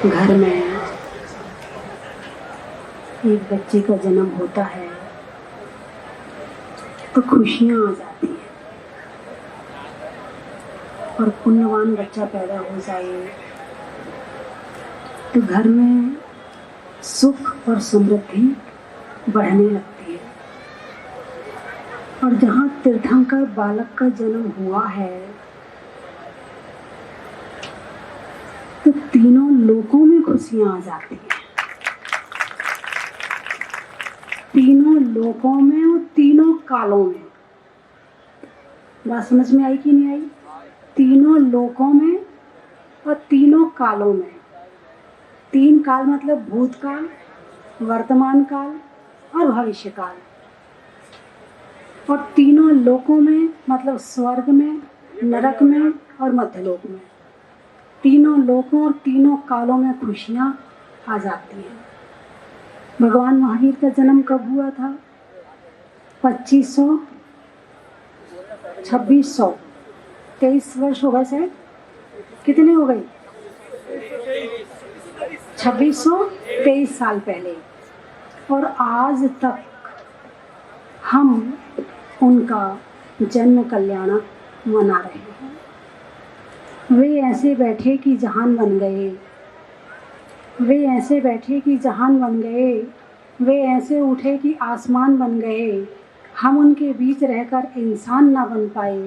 घर में एक बच्चे का जन्म होता है तो खुशियाँ आ जाती हैं, और पुण्यवान बच्चा पैदा हो जाए तो घर में सुख और समृद्धि बढ़ने लगती है। और जहाँ तीर्थंकर बालक का जन्म हुआ है तो तीनों लोकों में खुशियाँ आ जाती हैं, तीनों लोकों में और तीनों कालों में। बात समझ में आई कि नहीं आई? तीनों लोकों में और तीनों कालों में। तीन काल मतलब भूतकाल, वर्तमान काल और भविष्य काल। और तीनों लोकों में मतलब स्वर्ग में, नरक में और मध्यलोक में। तीनों लोकों और तीनों कालों में खुशियाँ आ जाती हैं। भगवान महावीर का जन्म कब हुआ था? 2500, 2600, 23 वर्ष हो गए शायद। कितने हो गए? 2623 साल पहले। और आज तक हम उनका जन्म कल्याणक मना रहे हैं। वे ऐसे बैठे कि जहान बन गए, वे ऐसे बैठे कि जहान बन गए, वे ऐसे उठे कि आसमान बन गए। हम उनके बीच रहकर इंसान ना बन पाए,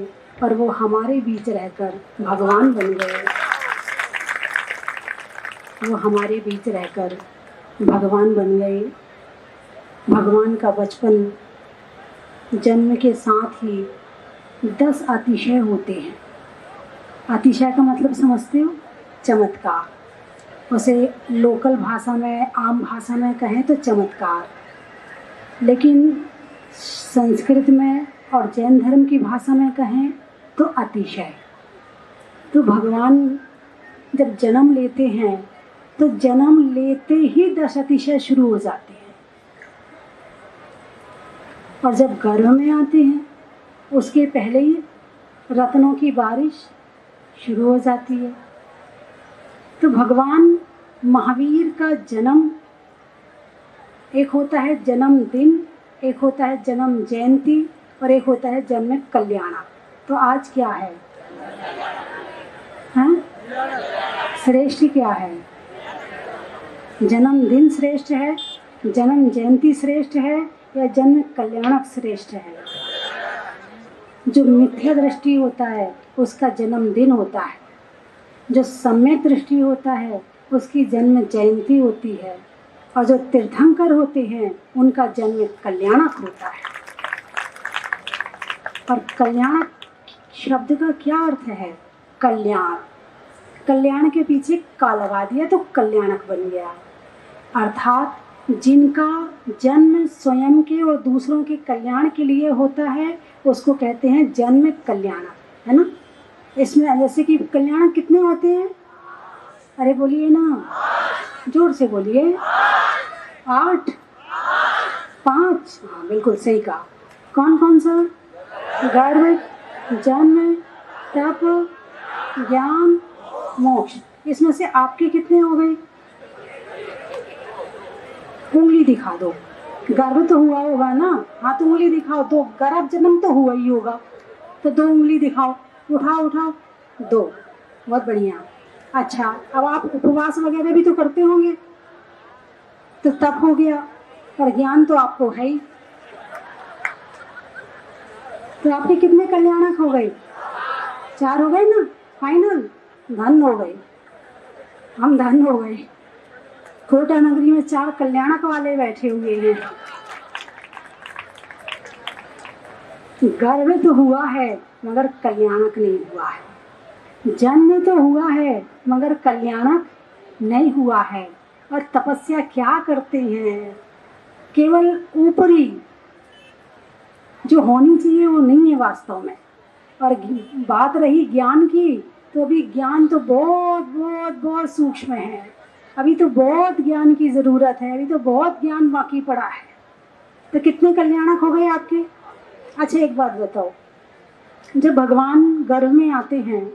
पर वो हमारे बीच रहकर भगवान बन गए। वो हमारे बीच रहकर भगवान बन गए। भगवान का बचपन जन्म के साथ ही 10 अतिशय होते हैं। अतिशय का मतलब समझते हो? चमत्कार। उसे लोकल भाषा में, आम भाषा में कहें तो चमत्कार, लेकिन संस्कृत में और जैन धर्म की भाषा में कहें तो अतिशय। तो भगवान जब जन्म लेते हैं तो जन्म लेते ही 10 अतिशय शुरू हो जाते हैं। और जब गर्भ में आते हैं उसके पहले ही रत्नों की बारिश शुरू हो जाती है। तो भगवान महावीर का जन्म, एक होता है जन्मदिन, एक होता है जन्म जयंती और एक होता है जन्म कल्याणक। तो आज क्या है? हाँ? श्रेष्ठ क्या है? जन्मदिन श्रेष्ठ है, जन्म जयंती श्रेष्ठ है या जन्म कल्याणक श्रेष्ठ है? जो मिथ्या दृष्टि होता है उसका जन्मदिन होता है, जो सम्यक दृष्टि होता है उसकी जन्म जयंती होती है, और जो तीर्थंकर होते हैं उनका जन्म कल्याणक होता है। और कल्याणक शब्द का क्या अर्थ है? कल्याण। कल्याण के पीछे का लगा दिया तो कल्याणक बन गया। अर्थात जिनका जन्म स्वयं के और दूसरों के कल्याण के लिए होता है उसको कहते हैं जन्म कल्याणक, है ना? इसमें जैसे कि कल्याणक कितने होते हैं? अरे बोलिए ना, जोर से बोलिए। 8, 5। हाँ बिल्कुल सही कहा। कौन कौन सा? गर्भ, जन्म, तप, ज्ञान, मोक्ष। इसमें से आपके कितने हो गए? उंगली दिखा दो। गर्भ तो हुआ होगा ना? हाँ तो उंगली दिखाओ। 2 गर्भ जन्म तो हुआ ही होगा, तो 2 उंगली दिखाओ। उठाओ उठाओ, 2। बहुत बढ़िया। अच्छा, अब आप उपवास वगैरह भी तो करते होंगे, तो तप हो गया, पर ज्ञान तो आपको है ही। तो आपके कितने कल्याणक हो गए? 4 हो गए ना? फाइनल धन हो गए, हम धन हो गए। कोटा नगरी में 4 कल्याणक वाले बैठे हुए हैं। गर्भ तो हुआ है मगर कल्याणक नहीं हुआ है। जन्म तो हुआ है मगर कल्याणक नहीं हुआ है। और तपस्या क्या करते हैं? केवल ऊपरी जो होनी चाहिए वो नहीं है वास्तव में। और बात रही ज्ञान की, तो अभी ज्ञान तो बहुत बहुत बहुत सूक्ष्म है। अभी तो बहुत ज्ञान की ज़रूरत है, अभी तो बहुत ज्ञान बाकी पड़ा है। तो कितने कल्याणक हो गए आपके? अच्छा एक बात बताओ, जब भगवान गर्भ में आते हैं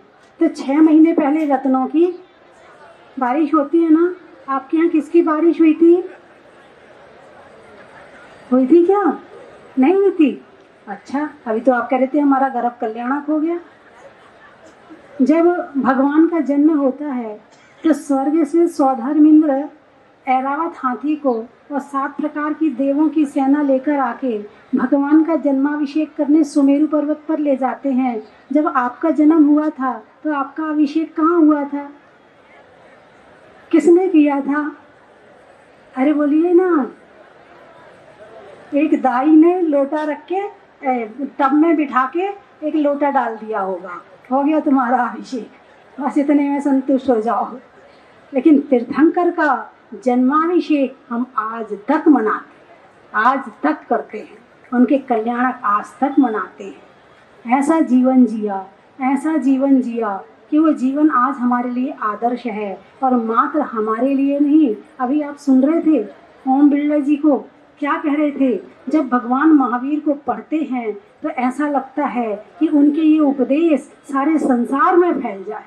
तो 6 महीने पहले रत्नों की बारिश होती है ना। आपके यहाँ किसकी बारिश हुई थी? हुई थी क्या? नहीं हुई थी? अच्छा, अभी तो आप कह रहे थे हमारा गर्भ कल्याणक हो गया। जब भगवान का जन्म होता है तो स्वर्ग से सौधर्मिंद्र ऐरावत हाथी को और 7 प्रकार की देवों की सेना लेकर आके भगवान का जन्माभिषेक करने सुमेरु पर्वत पर ले जाते हैं। जब आपका जन्म हुआ था तो आपका अभिषेक कहाँ हुआ था? किसने किया था? अरे बोलिए ना। एक दाई ने लोटा रख के टब में बिठा के एक लोटा डाल दिया होगा, हो गया तुम्हारा अभिषेक, बस इतने में संतुष्ट हो जाओ। लेकिन तीर्थंकर का जन्माभिषेक हम आज तक मनाते, आज तक करते हैं, उनके कल्याणक आज तक मनाते हैं। ऐसा जीवन जिया, ऐसा जीवन जिया कि वो जीवन आज हमारे लिए आदर्श है। और मात्र हमारे लिए नहीं, अभी आप सुन रहे थे ओम बिरला जी को क्या कह रहे थे। जब भगवान महावीर को पढ़ते हैं तो ऐसा लगता है कि उनके ये उपदेश सारे संसार में फैल जाए।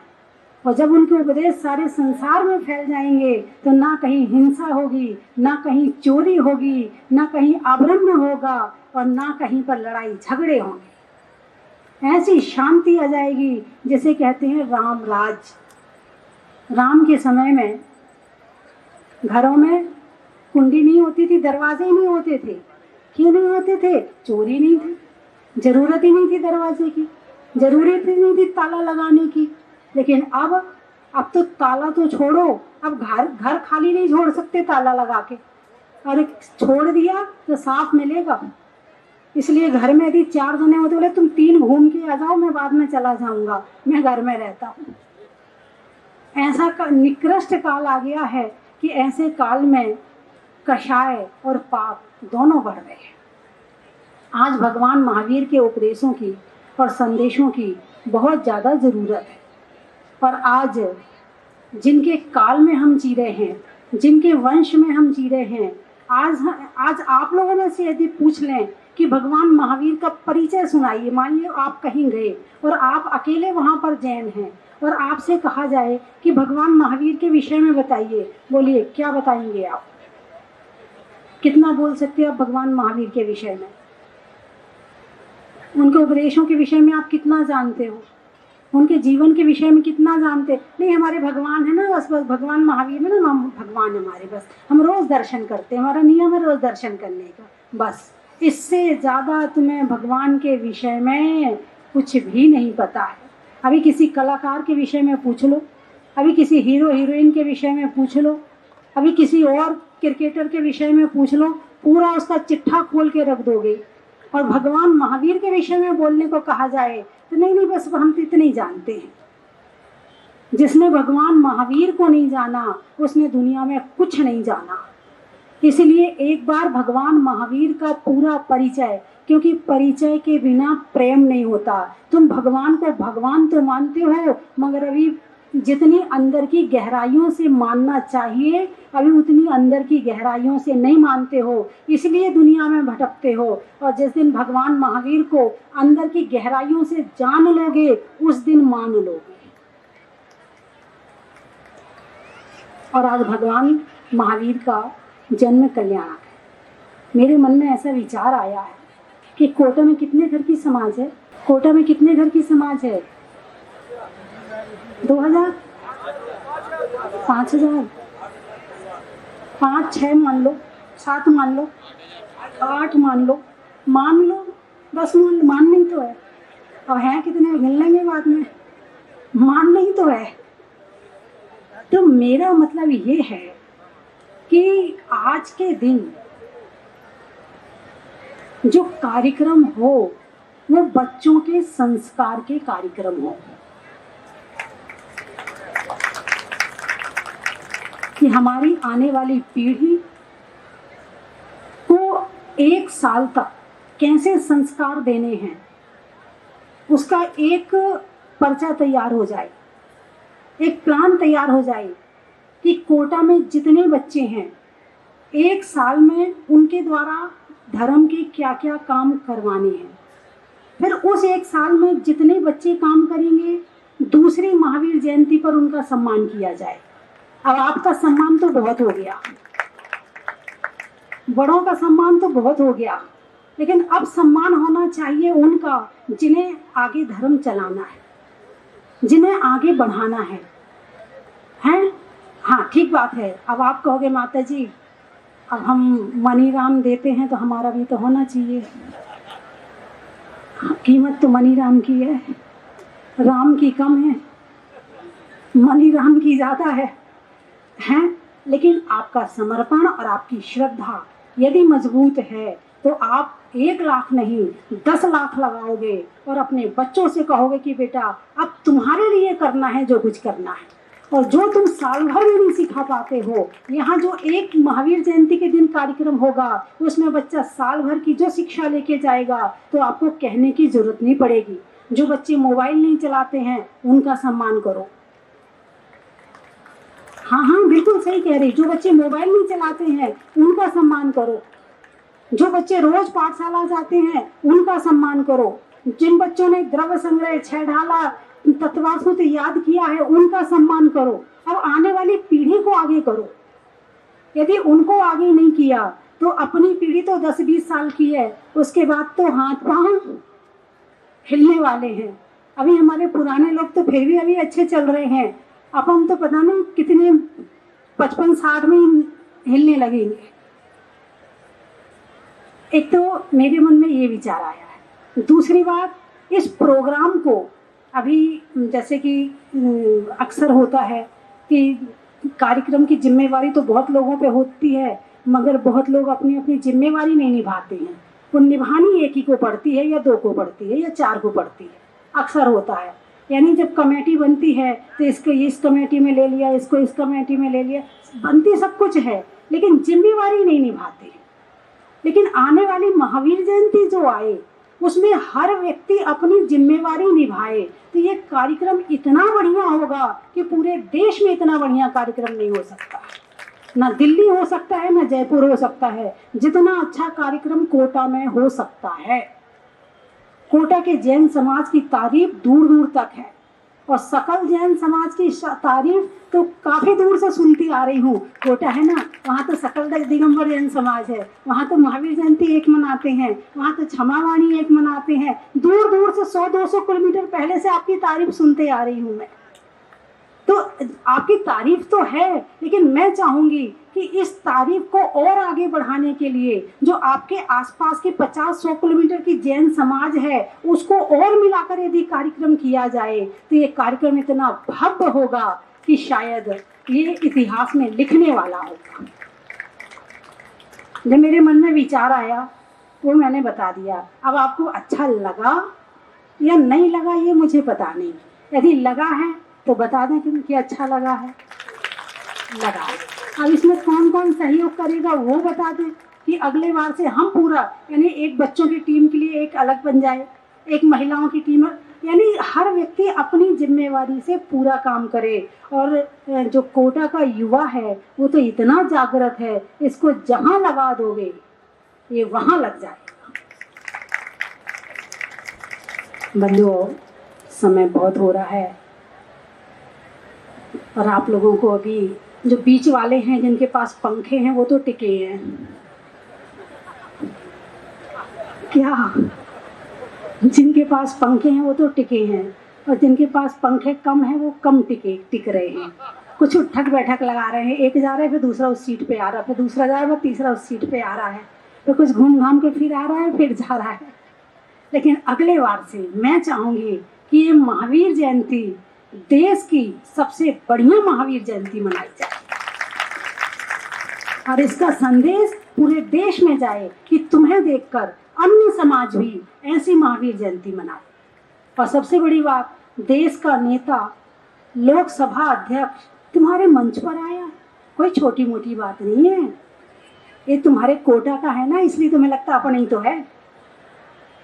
और जब उनके उपदेश सारे संसार में फैल जाएंगे तो ना कहीं हिंसा होगी, ना कहीं चोरी होगी, ना कहीं अब्रह्म होगा और ना कहीं पर लड़ाई झगड़े होंगे। ऐसी शांति आ जाएगी जिसे कहते हैं राम राज। राम के समय में घरों में कुंडी नहीं होती थी, दरवाजे नहीं होते थे। क्यों नहीं होते थे? चोरी नहीं थी, जरूरत ही नहीं थी दरवाजे की, जरूरत ही नहीं थी ताला लगाने की। लेकिन अब तो ताला तो छोड़ो, अब घर खाली नहीं छोड़ सकते ताला लगा के, और छोड़ दिया तो साफ मिलेगा। इसलिए घर में यदि 4 जने होते, बोले तुम 3 घूम के आ जाओ, मैं बाद में चला जाऊंगा, मैं घर में रहता हूँ। ऐसा निकृष्ट काल आ गया है कि ऐसे काल में कषाय और पाप दोनों बढ़ रहे हैं। आज भगवान महावीर के उपदेशों की और संदेशों की बहुत ज़्यादा ज़रूरत है। और आज जिनके काल में हम जी रहे हैं, जिनके वंश में हम जी रहे हैं, आज आप लोगों में से यदि पूछ लें कि भगवान महावीर का परिचय सुनाइए, मानिए आप कहीं गए और आप अकेले वहाँ पर जैन हैं और आपसे कहा जाए कि भगवान महावीर के विषय में बताइए, बोलिए क्या बताएंगे आप? कितना बोल सकते हो आप भगवान महावीर के विषय में? उनके उपदेशों के विषय में आप कितना जानते हो? उनके जीवन के विषय में कितना जानते? नहीं, हमारे भगवान है ना, बस भगवान महावीर में ना, हम भगवान हमारे, बस हम रोज दर्शन करते हैं, हमारा नियम है रोज दर्शन करने का, बस। इससे ज़्यादा तुम्हें भगवान के विषय में कुछ भी नहीं पता है। अभी किसी कलाकार के विषय में पूछ लो, अभी किसी हीरो हीरोइन के विषय में पूछ लो, अभी किसी और क्रिकेटर के विषय में पूछ लो, पूरा उसका चिट्ठा खोल के रख दोगे। और भगवान महावीर के विषय में बोलने को कहा जाए तो नहीं, बस हम तो इतने ही जानते हैं। जिसने भगवान महावीर को नहीं जाना उसने दुनिया में कुछ नहीं जाना। इसलिए एक बार भगवान महावीर का पूरा परिचय, क्योंकि परिचय के बिना प्रेम नहीं होता। तुम भगवान को भगवान तो मानते हो, मगर अभी जितनी अंदर की गहराइयों से मानना चाहिए अभी उतनी अंदर की गहराइयों से नहीं मानते हो, इसलिए दुनिया में भटकते हो। और जिस दिन भगवान महावीर को अंदर की गहराइयों से जान लोगे उस दिन मान लोगे। और आज भगवान महावीर का जन्म कल्याणक है। मेरे मन में ऐसा विचार आया है कि कोटा में कितने घर की समाज है? कोटा में कितने घर की समाज है? 2000, 5000, 5, 6 मान लो, 7 मान लो, 8 मान लो, बस मान नहीं तो है। अब हैं कितने गिन लेंगे बाद में, मान नहीं तो है। तो मेरा मतलब ये है कि आज के दिन जो कार्यक्रम हो वो बच्चों के संस्कार के कार्यक्रम हो, कि हमारी आने वाली पीढ़ी को 1 साल तक कैसे संस्कार देने हैं उसका एक पर्चा तैयार हो जाए, एक प्लान तैयार हो जाए कि कोटा में जितने बच्चे हैं 1 साल में उनके द्वारा धर्म के क्या क्या काम करवाने हैं। फिर उस एक साल में जितने बच्चे काम करेंगे दूसरी महावीर जयंती पर उनका सम्मान किया जाए। अब आपका सम्मान तो बहुत हो गया, बड़ों का सम्मान तो बहुत हो गया, लेकिन अब सम्मान होना चाहिए उनका जिन्हें आगे धर्म चलाना है, जिन्हें आगे बढ़ाना है, हैं? हाँ, ठीक बात है। अब आप कहोगे माता जी अब हम मनीराम देते हैं तो हमारा भी तो होना चाहिए। कीमत तो मनीराम की है, राम की कम है, मनीराम की ज़्यादा है, हैं? लेकिन आपका समर्पण और आपकी श्रद्धा यदि मजबूत है तो आप 1 लाख नहीं 10 लाख लगाओगे और अपने बच्चों से कहोगे कि बेटा अब तुम्हारे लिए करना है जो कुछ करना है, और जो तुम साल भर में नहीं सिखा पाते हो, यहाँ जो एक महावीर जयंती के दिन कार्यक्रम होगा उसमें बच्चा साल भर की जो शिक्षा लेके जाएगा तो आपको कहने की जरूरत नहीं पड़ेगी। जो बच्चे मोबाइल नहीं चलाते हैं उनका सम्मान करो। हाँ हाँ, बिल्कुल सही कह रही। जो बच्चे मोबाइल नहीं चलाते हैं उनका सम्मान करो। जो बच्चे रोज पाठशाला जाते हैं उनका सम्मान करो। जिन बच्चों ने द्रव्य संग्रह, छह ढाला, तत्वासुत याद किया है उनका सम्मान करो। अब आने वाली पीढ़ी को आगे करो। यदि उनको आगे नहीं किया तो अपनी पीढ़ी तो 10-20 साल की है, उसके बाद तो हाथ पांव हिलने वाले हैं। अभी हमारे पुराने लोग तो फिर भी अभी अच्छे चल रहे हैं, अपन तो पता नहीं कितने 55-60 में हिलने लगेंगे। एक तो मेरे मन में ये विचार आया है। दूसरी बात, इस प्रोग्राम को अभी जैसे कि अक्सर होता है कि कार्यक्रम की जिम्मेवारी तो बहुत लोगों पे होती है, मगर बहुत लोग अपनी अपनी जिम्मेवारी नहीं निभाते हैं। वो निभानी एक ही को पड़ती है या 2 को पड़ती है या 4 को पड़ती है, अक्सर होता है। यानी जब कमेटी बनती है तो इसको इस कमेटी में ले लिया, इसको इस कमेटी में ले लिया, बनती सब कुछ है लेकिन जिम्मेवारी नहीं निभाते। लेकिन आने वाली महावीर जयंती जो आए उसमें हर व्यक्ति अपनी जिम्मेवारी निभाए तो ये कार्यक्रम इतना बढ़िया होगा कि पूरे देश में इतना बढ़िया कार्यक्रम नहीं हो सकता। ना दिल्ली हो सकता है, ना जयपुर हो सकता है, जितना अच्छा कार्यक्रम कोटा में हो सकता है। कोटा के जैन समाज की तारीफ दूर दूर तक है और सकल जैन समाज की तारीफ तो काफी दूर से सुनती आ रही हूँ। कोटा है ना, वहाँ तो सकल दिगंबर जैन समाज है, वहाँ तो महावीर जयंती एक मनाते हैं, वहाँ तो क्षमावाणी एक मनाते हैं। दूर दूर से 100-200 किलोमीटर पहले से आपकी तारीफ सुनते आ रही हूँ मैं। तो आपकी तारीफ तो है, लेकिन मैं चाहूंगी कि इस तारीफ को और आगे बढ़ाने के लिए जो आपके आसपास के 50-100 किलोमीटर की जैन समाज है उसको और मिलाकर यदि कार्यक्रम किया जाए तो ये कार्यक्रम इतना भव्य होगा कि शायद ये इतिहास में लिखने वाला होगा। जब मेरे मन में विचार आया वो मैंने बता दिया। अब आपको अच्छा लगा या नहीं लगा ये मुझे पता नहीं। यदि लगा है तो बता दें कि अच्छा लगा है, लगा है। अब इसमें कौन कौन सहयोग करेगा वो बता दें कि अगले बार से हम पूरा, यानी एक बच्चों की टीम के लिए एक अलग बन जाए, एक महिलाओं की टीम, यानी हर व्यक्ति अपनी जिम्मेवारी से पूरा काम करे। और जो कोटा का युवा है वो तो इतना जागृत है, इसको जहाँ लगा दोगे ये वहाँ लग जाएगा। बंधुओं, समय बहुत हो रहा है और आप लोगों को अभी जो बीच वाले हैं जिनके पास पंखे हैं वो तो टिके हैं क्या? जिनके पास पंखे हैं वो तो टिके हैं और जिनके पास पंखे कम हैं वो कम टिक रहे हैं। कुछ उठक बैठक लगा रहे हैं, एक जा रहा है फिर दूसरा उस सीट पे आ रहा है, फिर दूसरा जा रहा है तीसरा उस सीट पे आ रहा है, फिर कुछ घूम घाम के फिर आ रहा है फिर जा रहा है। लेकिन अगले बार से मैं चाहूंगी कि ये महावीर जयंती देश की सबसे बढ़िया महावीर जयंती मनाई जाए और इसका संदेश पूरे देश में जाए कि तुम्हें देखकर अन्य समाज भी ऐसी महावीर जयंती मनाए। और सबसे बड़ी बात, देश का नेता, लोकसभा अध्यक्ष तुम्हारे मंच पर आया, कोई छोटी मोटी बात नहीं है। ये तुम्हारे कोटा का है ना, इसलिए तुम्हें लगता अपने ही तो है।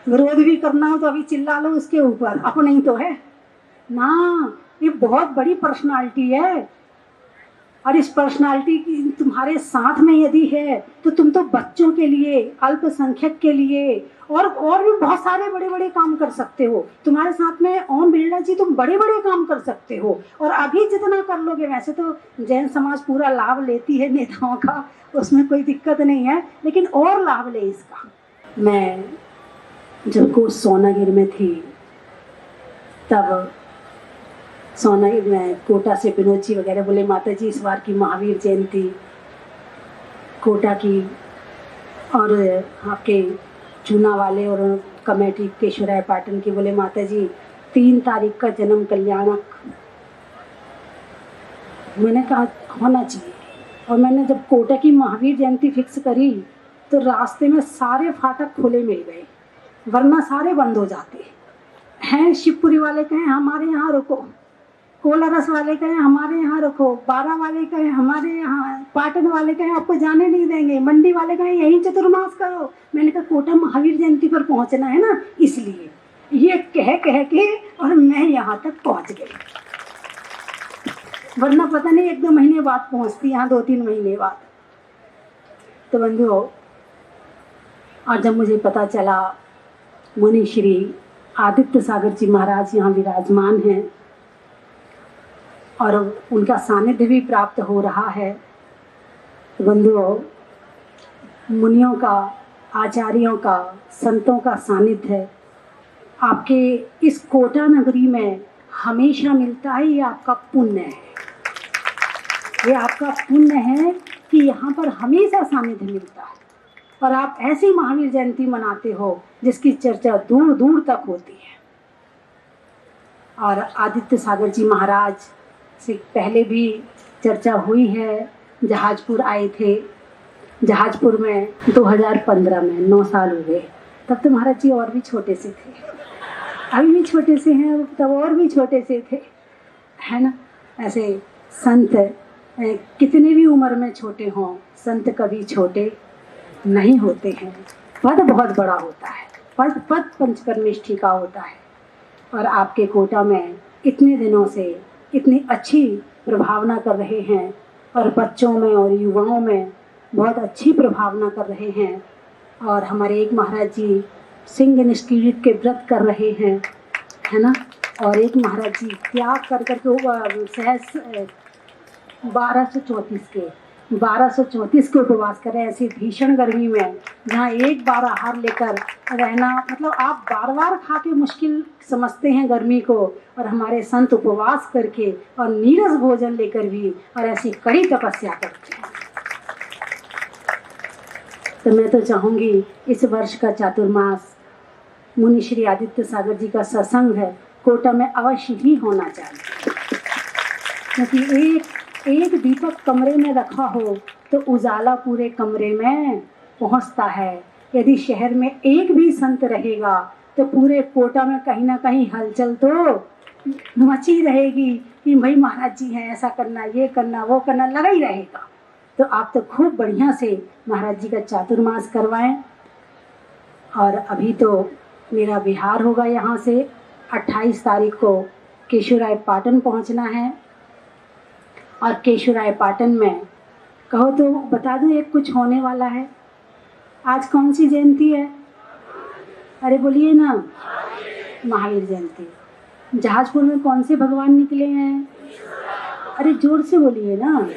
विरोध भी करना हो तो अभी चिल्ला लो उसके ऊपर, अपने ही तो है ना। ये बहुत बड़ी पर्सनालिटी है, और इस पर्सनालिटी की तुम्हारे साथ में यदि है तो तुम तो बच्चों के लिए, अल्पसंख्यक के लिए और भी बहुत सारे बड़े बड़े काम कर सकते हो। तुम्हारे साथ में ओम बिरला जी, तुम बड़े बड़े काम कर सकते हो और अभी जितना कर लोगे। वैसे तो जैन समाज पूरा लाभ लेती है नेताओं का, उसमें कोई दिक्कत नहीं है, लेकिन और लाभ ले इसका। मैं जब कोर्स सोनागिर में थी तब सोनागिर में कोटा से विनोद जी वगैरह बोले माता जी इस बार की महावीर जयंती कोटा की और आपके चूना वाले और कमेटी केशवराय पाटन की, बोले माता जी 3 तारीख का जन्म कल्याणक। मैंने कहा होना चाहिए। और मैंने जब कोटा की महावीर जयंती फिक्स करी तो रास्ते में सारे फाटक खुले मिल गए, वरना सारे बंद हो जाते हैं। शिवपुरी वाले कहें हमारे यहाँ रुको, कोलारस वाले कहें हमारे यहाँ रुको, बारा वाले कहें हमारे यहाँ, पाटन वाले कहें आपको जाने नहीं देंगे, मंडी वाले कहें यहीं चतुर्मास करो। मैंने कहा कोटा महावीर जयंती पर पहुँचना है ना, इसलिए ये कह के और मैं यहाँ तक पहुँच गई, वरना पता नहीं 1-2 महीने बाद पहुँचती यहाँ, 2-3 महीने बाद। तो बंधुओं, और जब मुझे पता चला मुनि श्री आदित्य सागर जी महाराज यहाँ विराजमान हैं और उनका सानिध्य भी प्राप्त हो रहा है, तो बंधुओं, मुनियों का, आचार्यों का, संतों का सानिध्य आपके इस कोटा नगरी में हमेशा मिलता है। ये आपका पुण्य है, ये आपका पुण्य है कि यहाँ पर हमेशा सानिध्य मिलता है और आप ऐसी महावीर जयंती मनाते हो जिसकी चर्चा दूर दूर तक होती है। और आदित्य सागर जी महाराज से पहले भी चर्चा हुई है, जहाजपुर आए थे। जहाजपुर में 2015 में 9 साल हो गए। तब तो महाराज जी और भी छोटे से थे, अभी भी छोटे से हैं, तब और भी छोटे से थे, है ना। ऐसे संत कितने भी उम्र में छोटे हों, संत कभी छोटे नहीं होते हैं। पद बहुत बड़ा होता है, पद पंचपरमेष्ठी का होता है। और आपके कोटा में इतने दिनों से इतनी अच्छी प्रभावना कर रहे हैं और बच्चों में और युवाओं में बहुत अच्छी प्रभावना कर रहे हैं। और हमारे एक महाराज जी सिंह निष्क्रिय के व्रत कर रहे हैं, है ना। और एक महाराज जी त्याग कर करके सहज 1234 के उपवास कर रहे हैं ऐसी भीषण गर्मी में, जहाँ एक बार आहार लेकर रहना, मतलब आप बार बार खा के मुश्किल समझते हैं गर्मी को, और हमारे संत उपवास करके और नीरस भोजन लेकर भी और ऐसी कड़ी तपस्या करते हैं। तो मैं तो चाहूँगी इस वर्ष का चातुर्मास मुनि श्री आदित्य सागर जी का सत्संग है, कोटा में अवश्य ही होना चाहिए, क्योंकि एक दीपक कमरे में रखा हो तो उजाला पूरे कमरे में पहुंचता है। यदि शहर में एक भी संत रहेगा तो पूरे कोटा में कहीं ना कहीं हलचल तो मची रहेगी कि भाई महाराज जी हैं, ऐसा करना, ये करना, वो करना, लगा ही रहेगा। तो आप तो खूब बढ़िया से महाराज जी का चातुर्मास करवाएं। और अभी तो मेरा बिहार होगा, यहाँ से 28 तारीख को केशवराय पाटन पहुँचना है। और केशवराय पाटन में कहो तो बता दूं एक कुछ होने वाला है। आज कौन सी जयंती है? अरे बोलिए ना, महावीर जयंती। जहाजपुर में कौन से भगवान निकले हैं? अरे जोर से बोलिए ना,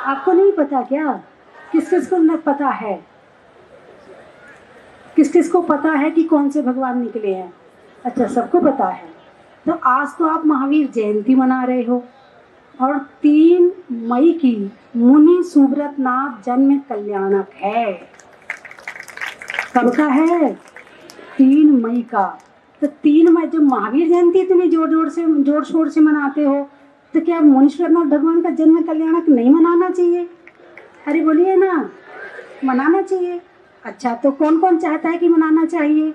आपको नहीं पता क्या? किस किस को न पता है? किस किस को पता है कि कौन से भगवान निकले हैं? अच्छा, सबको पता है। तो आज तो आप महावीर जयंती मना रहे हो और 3 मई की मुनि सुब्रत नाथ जन्म कल्याणक है। कब का है? 3 मई का। तो 3 मई जब महावीर जयंती इतनी जोर शोर से मनाते हो, तो क्या मुनीश्वरनाथ भगवान का जन्म कल्याणक नहीं मनाना चाहिए? अरे बोलिए ना, मनाना चाहिए। अच्छा, तो कौन कौन चाहता है कि मनाना चाहिए?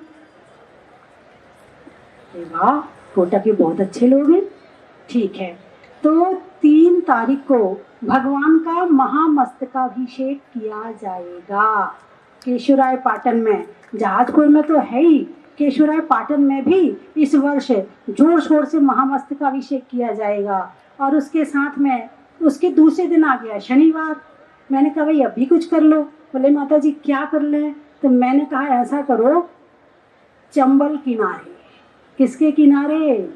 वाह, कोटा के बहुत अच्छे लोग हैं। ठीक है, तो 3 तारीख को भगवान का महामस्तकाभिषेक किया जाएगा केशवराय पाटन में। जहाजपुर में तो है ही, केशवराय पाटन में भी इस वर्ष जोर शोर से महामस्तकाभिषेक किया जाएगा। और उसके साथ में उसके दूसरे दिन आ गया शनिवार। मैंने कहा भाई अभी कुछ कर लो। बोले माता जी क्या कर लें? तो मैंने कहा ऐसा करो, चंबल किनारे। किसके किनारे?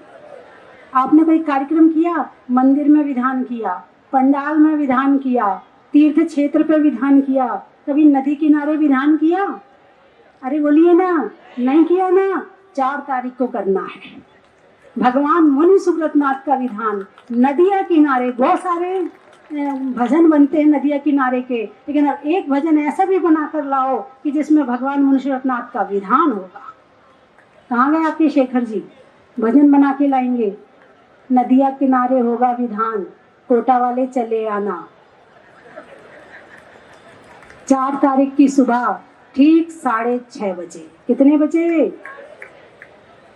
आपने कोई कार्यक्रम किया, मंदिर में विधान किया, पंडाल में विधान किया, तीर्थ क्षेत्र पे विधान किया, कभी नदी किनारे विधान किया? अरे बोलिए ना, नहीं किया ना। 4 तारीख को करना है। भगवान मुनि सुब्रतनाथ का विधान, नदिया किनारे। बहुत सारे भजन बनते हैं नदिया किनारे के, लेकिन अब एक भजन ऐसा भी बनाकर लाओ कि जिसमें भगवान मुनि सुब्रतनाथ का विधान होगा। कहाँ गए आपके शेखर जी? भजन बना के लाएंगे। नदिया किनारे होगा विधान, कोटा वाले चले आना। 4 तारीख की सुबह ठीक 6:30 बजे। कितने बजे?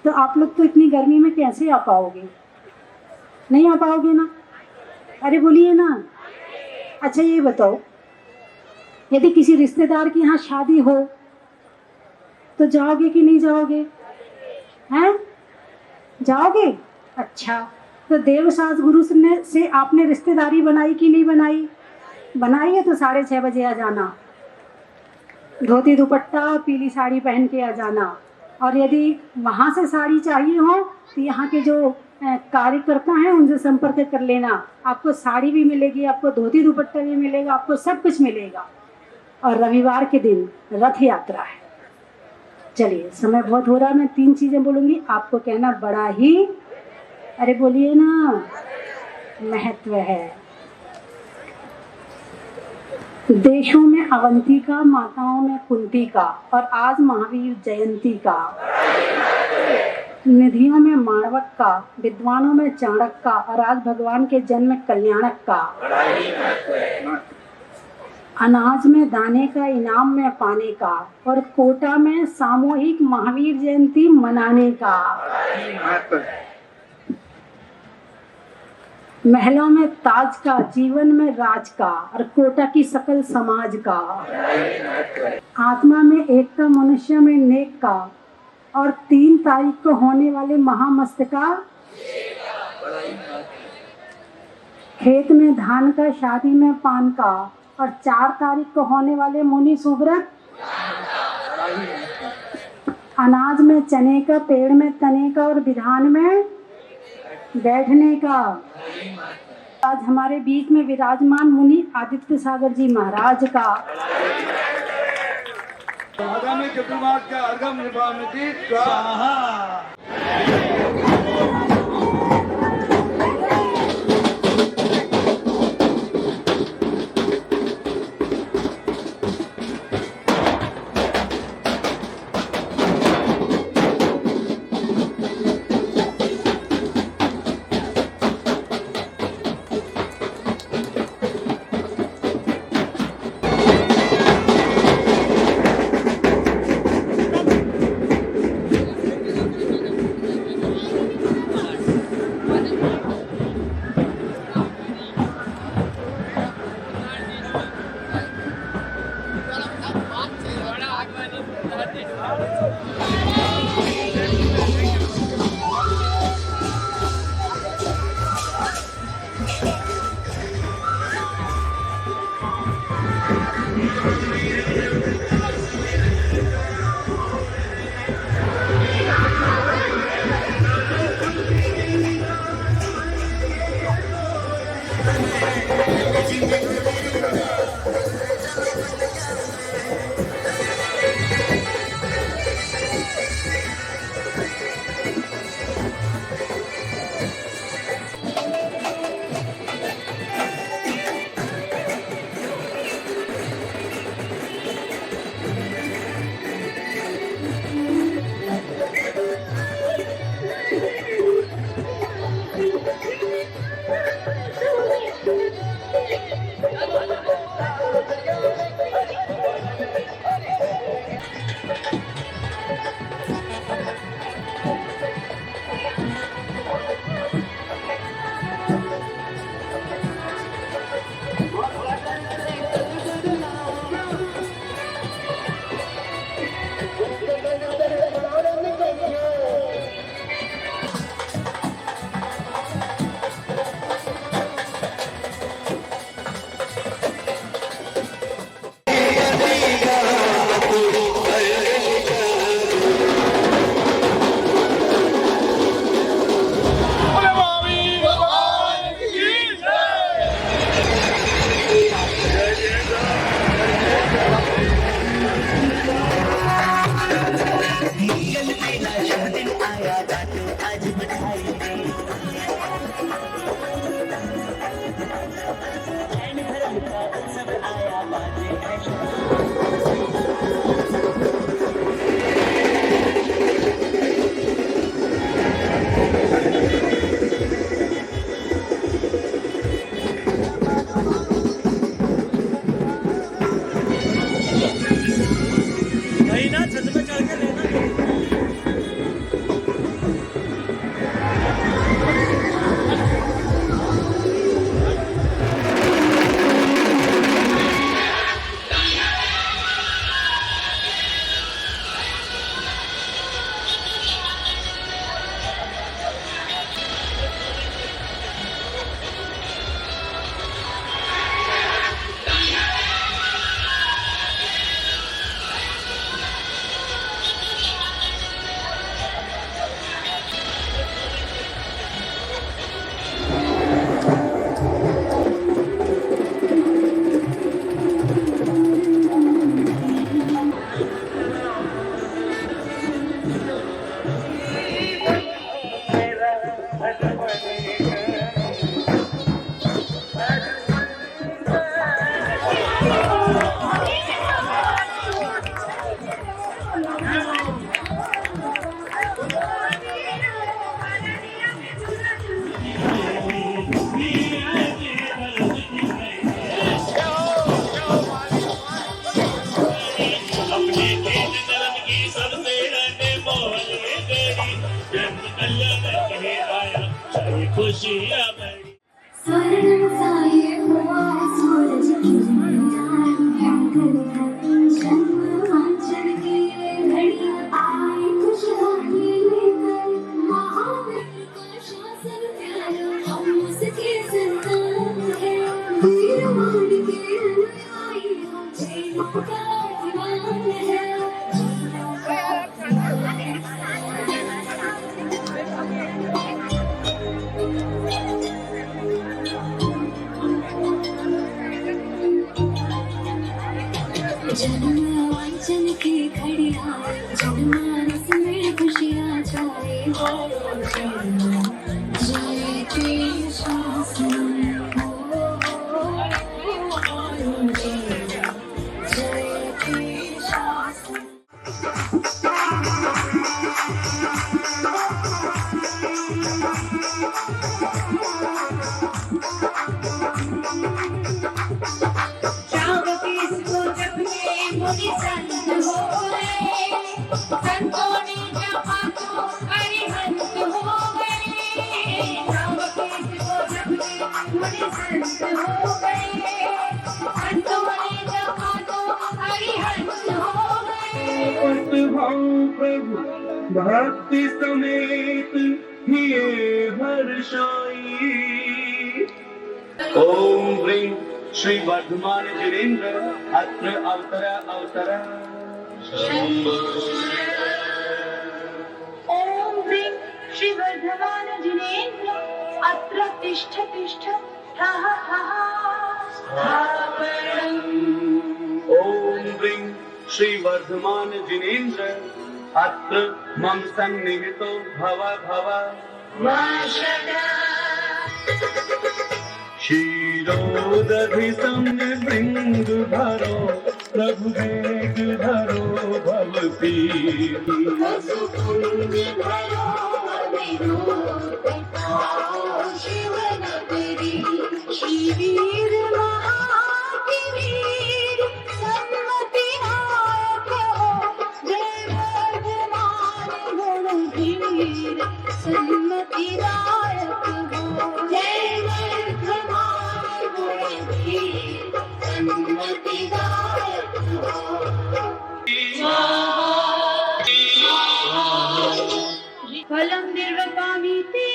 तो आप लोग तो इतनी गर्मी में कैसे आ पाओगे? नहीं आ पाओगे ना? अरे बोलिए ना। अच्छा ये बताओ, यदि किसी रिश्तेदार की यहाँ शादी हो तो जाओगे कि नहीं जाओगे? हैं? जाओगे? अच्छा, तो देवसास गुरु से आपने रिश्तेदारी बनाई कि नहीं बनाई? बनाई है तो 6:30 बजे आ जाना। धोती दुपट्टा पीली साड़ी पहन के आ जाना। और यदि वहाँ से साड़ी चाहिए हो तो यहाँ के जो कार्यकर्ता हैं उनसे संपर्क कर लेना। आपको साड़ी भी मिलेगी, आपको धोती दुपट्टा भी मिलेगा, आपको सब कुछ मिलेगा। और रविवार के दिन रथ यात्रा है। चलिए समय बहुत हो रहा, मैं 3 चीजें बोलूंगी, आपको कहना बड़ा ही, अरे बोलिए ना, महत्व है। देशों में अवंतिका, माताओं में कुंती का, और आज महावीर जयंती का। निधियों में माणवक का, विद्वानों में चाणक्य का, और आज भगवान के जन्म कल्याणक का। अनाज में दाने का, इनाम में पाने का, और कोटा में सामूहिक महावीर जयंती मनाने का। महलों में ताज का, जीवन में राज का, और कोटा की सकल समाज का। आत्मा में एक का, मनुष्य में नेक का, और 3 तारीख को होने वाले महामस्त का। खेत में धान का, शादी में पान का, और 4 तारीख को होने वाले मुनि सुब्रत। अनाज में चने का, पेड़ में तने का, और विधान में बैठने का। आज हमारे बीच में विराजमान मुनि आदित्य सागर जी महाराज का। आगामी चतुर्मास का अर्घम निभामिति स्वाहा। खुशियाँ बड़ी स्वर्ण साये हुआ सूरज की जन्म वांचन की घड़ी आई खुशहाली लेकर महाबली का शासन प्यारा हम उसके संतान हैं वीर मान के अनुयायी हम जैनों का ईमान है जन्म वांचन की घड़ियां जनमानस में खुशियां छाई हो जय के शासन जय के शासन प्रभु भक्ति समेत हिये हर्षाई। ओम ह्रीं श्री वर्धमान जिनेन्द्र अत्र अवतरा अवतरा। ओम ह्रीं श्री वर्धमान जिनेन्द्र अत्र तिष्ठ तिष्ठ ठः ठः ओम ह्रीं श्री वर्धमान जिनेन्द्र अत्र मम सन्निहितो भव भव। क्षीरोदधि संबृंद धरो प्रभु वेग धरो भवती। वसुकुंज भरो विरोध शिव नगरी शिवीर महावीर सन्मति नायक हो जय वर्धमान गुणधीर सन्मति नायक हो जय वर्धमान गुणधीर सन्मति नायक हो। फलं निर्वपामीति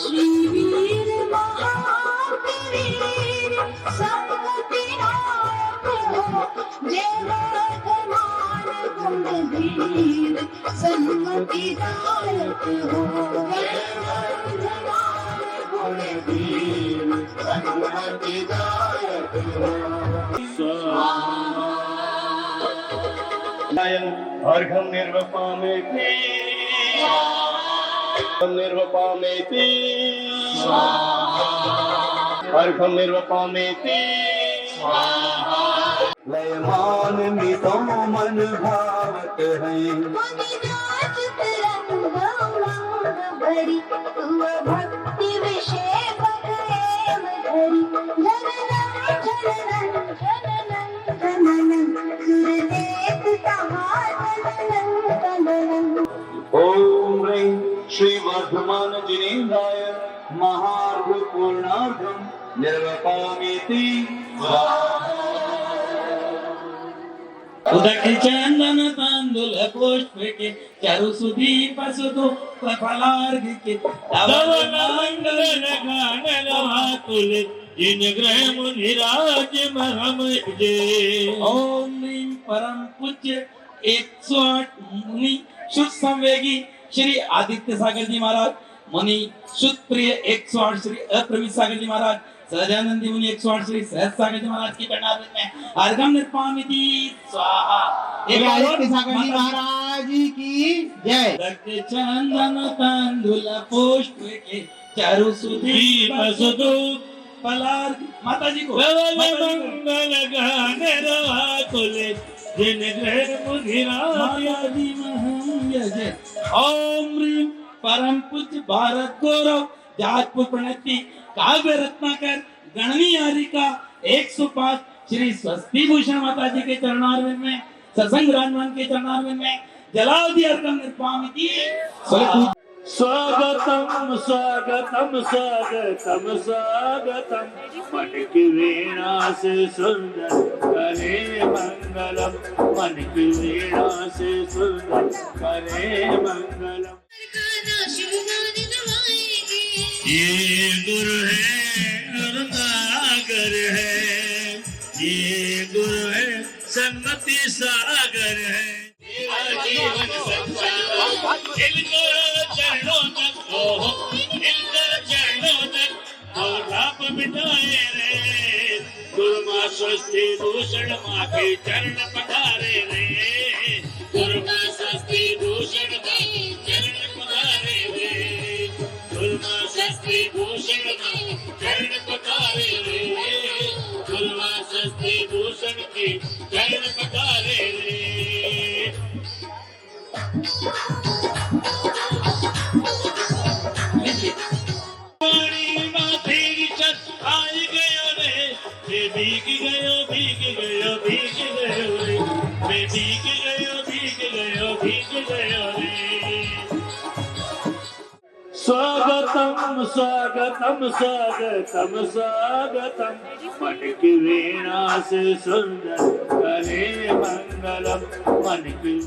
श्रीवीर महावीर सन्मति नायक हो जय वर्धमान गुणधीर सन्मति नायक हो जय वर्धमान गुणधीर सन्मति नायक अर्घम निर्वपामेति निर्वपामेति अर्घम निर्वपामेति। लयमान मितो मन भावत है मुनिनाथ तरंग गौरंग भरी तू भक्ति विषय प्रेम धरी जननम जननम जननम जननम सुरदेव तहा जननम जननम। ओम ह्रीं श्री वर्धमान जिनेन्द्राय महार्घ पूर्णार्घम निर्वपामेति। उदक चंदन तांदूल पुष्प के चारु सुदीप सुतो फलार्घ के तव मंगल गान लहातुल जिन ग्रह मुनिराज महम जे। ओम ह्रीं परम पूज्य 108 मुनि शुद्ध संवेगी श्री आदित्य सागर जी महाराज, मुनि शुद्ध प्रिय 108 श्री अप्रवीत सागर जी महाराज, सजानंदी मुनि 108 श्री सहज सागर जी महाराज की चरणारविंद में अर्घम निर्पामिति स्वाहा। एक बार और सागर जी महाराज की जय। रक्त चंदन तांदुल पुष्प के चारु सुदीप सुदो पलार माता जी को मंगल गाने राकुले जिन ग्रह मुधिरा माया दी महम जय। ओम ह्रीं परम पूज्य भारत गौरव जाजपुर प्रणति काव्य रत्नाकर गणनी हारिका 105 श्री स्वस्ति भूषण माता जी के चरणारविंद में सत्संग राजमान के चरणारविंद में जलावधि अर्घम निर्पामिति स्वाहा। स्वागतम स्वागतम स्वागतम स्वागतम मन की वीणा से सुंदर करे मंगलम मन की वीणा से सुंदर करे मंगलम। ये गुरु है अरुणागर है, ये गुरु है सन्मति सागर है। जीवन सच्चा इनका चरणों तक इनका चरणों तक और लाभ मिटाए रे। गुरु माँ स्वस्ति भूषण माँ के चरण पधारे रे। गुरु माँ स्वस्ति भूषण के चरण पधारे रे। गुरु माँ स्वस्ति भूषण के चरण पधारे रे। गुरु माँ स्वस्ति भूषण के चरण पधारे रे। भीग गयो भीग गयो भीग गयो रे, मैं भीग गयो भीग गयो भीग गयो रे। स्वागतम स्वागतम स्वागतम स्वागतम मन की वीणा से सुंदर करे मंगलम मन की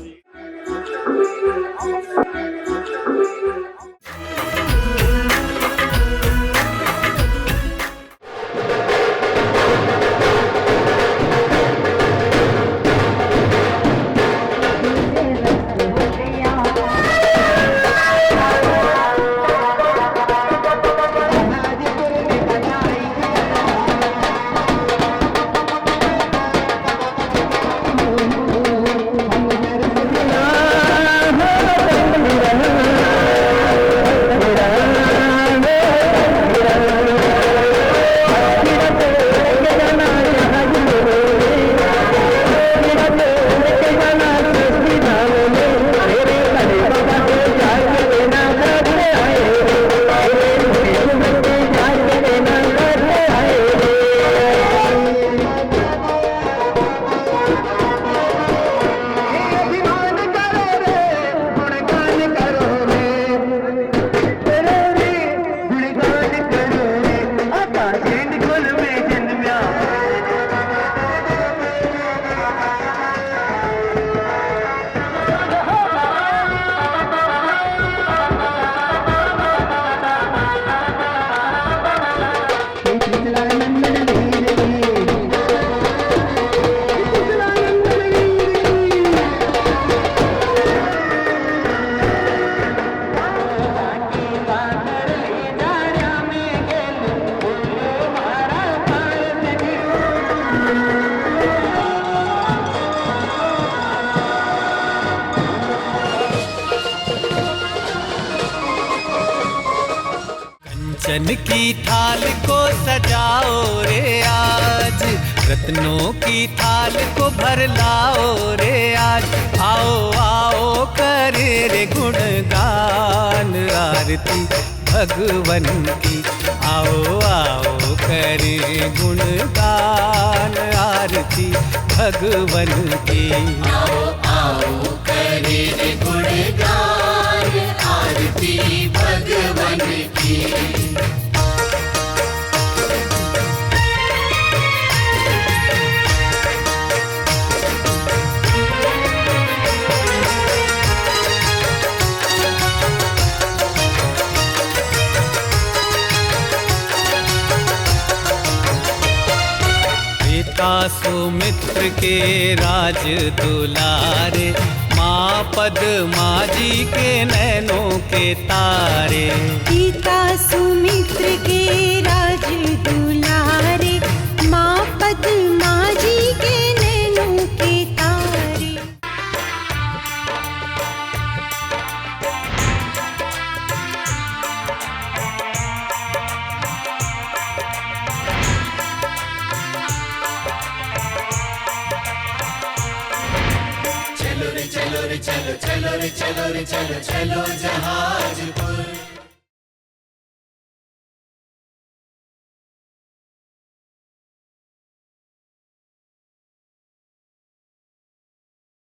कंचन की थाल को सजाओ रे आज, रत्नों की थाल को भर लाओ रे आज। आओ आओ करे रे गुणगान आरती भगवन की। आओ आओ करे गुणगान आरती भगवन की। आओ आओ करे रे गुणगान आरती भगवन की। सुमित्र के राज दुलारे, माँ पद्मा जी के नैनों के तारे। पिता सुमित्र के राज दुलारे, रे चलो चलो रे चलो रे चलो चलो जहाजपुर